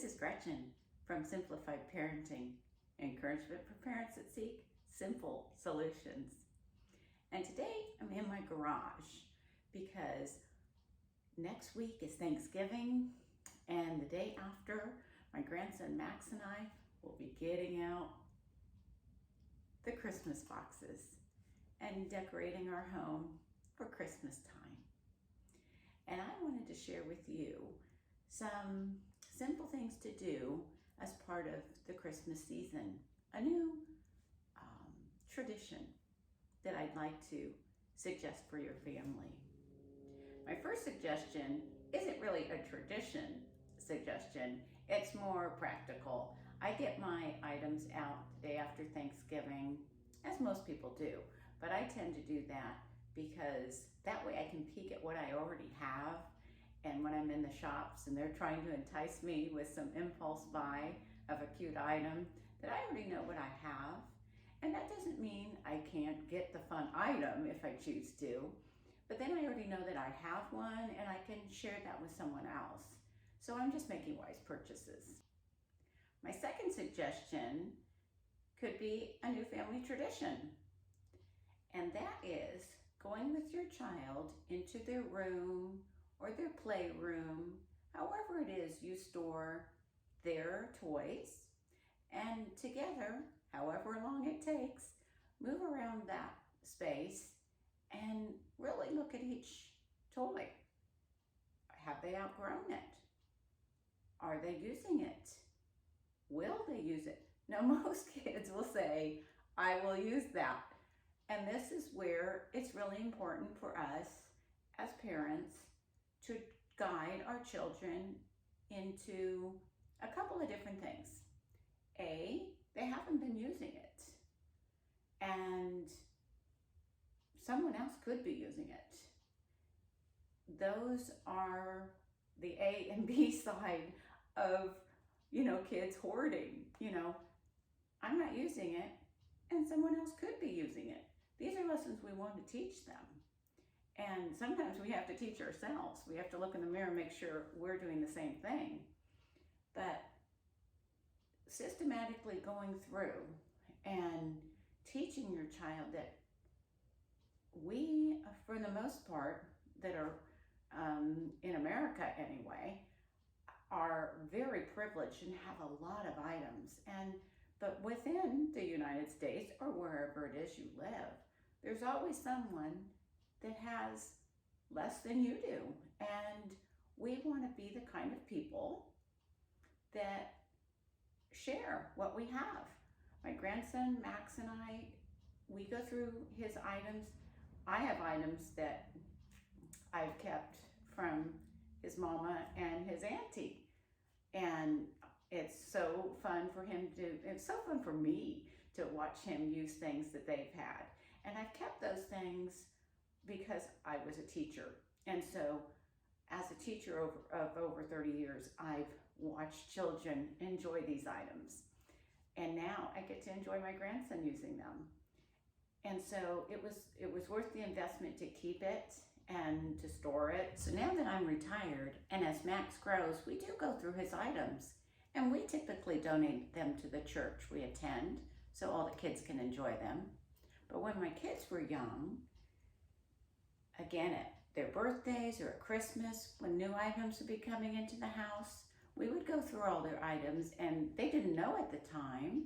This is Gretchen from Simplified Parenting, encouragement for parents that seek simple solutions. And today I'm in my garage because next week is Thanksgiving, and the day after, my grandson Max and I will be getting out the Christmas boxes and decorating our home for Christmas time. And I wanted to share with you some simple things to do as part of the Christmas season, a new tradition that I'd like to suggest for your family. My first suggestion isn't really a tradition suggestion, it's more practical. I get my items out the day after Thanksgiving, as most people do, but I tend to do that because that way I can peek at what I already have. And when I'm in the shops and they're trying to entice me with some impulse buy of a cute item, that I already know what I have. And that doesn't mean I can't get the fun item if I choose to, but then I already know that I have one and I can share that with someone else. So I'm just making wise purchases. My second suggestion could be a new family tradition. And that is going with your child into their room or their playroom, however it is you store their toys, and together, however long it takes, move around that space and really look at each toy. Have they outgrown it? Are they using it? Will they use it? Now, most kids will say, I will use that. And this is where it's really important for us as parents to guide our children into a couple of different things. A, they haven't been using it, and someone else could be using it. Those are the A and B side of, kids hoarding. I'm not using it, and someone else could be using it. These are lessons we want to teach them. And sometimes we have to teach ourselves. We have to look in the mirror and make sure we're doing the same thing. But systematically going through and teaching your child that we, for the most part, that are in America anyway, are very privileged and have a lot of items. But within the United States or wherever it is you live, there's always someone that has less than you do. And we want to be the kind of people that share what we have. My grandson Max and I, we go through his items. I have items that I've kept from his mama and his auntie. And it's so fun for him it's so fun for me to watch him use things that they've had. And I've kept those things because I was a teacher. And so as a teacher of over 30 years, I've watched children enjoy these items. And now I get to enjoy my grandson using them. And so it was worth the investment to keep it and to store it. So now that I'm retired, and as Max grows, we do go through his items. And we typically donate them to the church we attend so all the kids can enjoy them. But when my kids were young, again, at their birthdays or at Christmas, when new items would be coming into the house, we would go through all their items, and they didn't know at the time,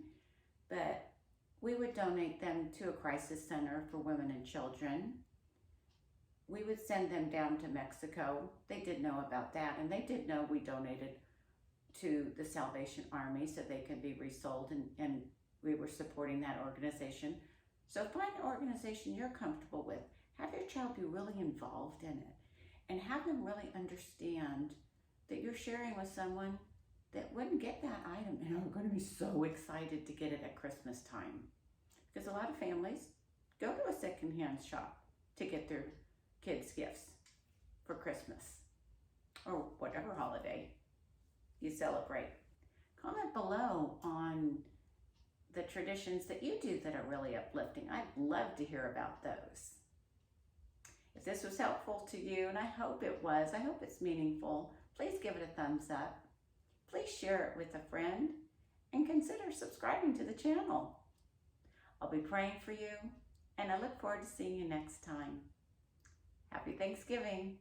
but we would donate them to a crisis center for women and children. We would send them down to Mexico. They did know about that, and they did know we donated to the Salvation Army so they could be resold, and we were supporting that organization. So find an organization you're comfortable with. Have your child be really involved in it, and have them really understand that you're sharing with someone that wouldn't get that item and are going to be so excited to get it at Christmas time. Because a lot of families go to a secondhand shop to get their kids gifts for Christmas or whatever holiday you celebrate. Comment below on the traditions that you do that are really uplifting. I'd love to hear about those. If this was helpful to you, and I hope it was, I hope it's meaningful, please give it a thumbs up. please share it with a friend and consider subscribing to the channel. I'll be praying for you, and I look forward to seeing you next time. Happy Thanksgiving.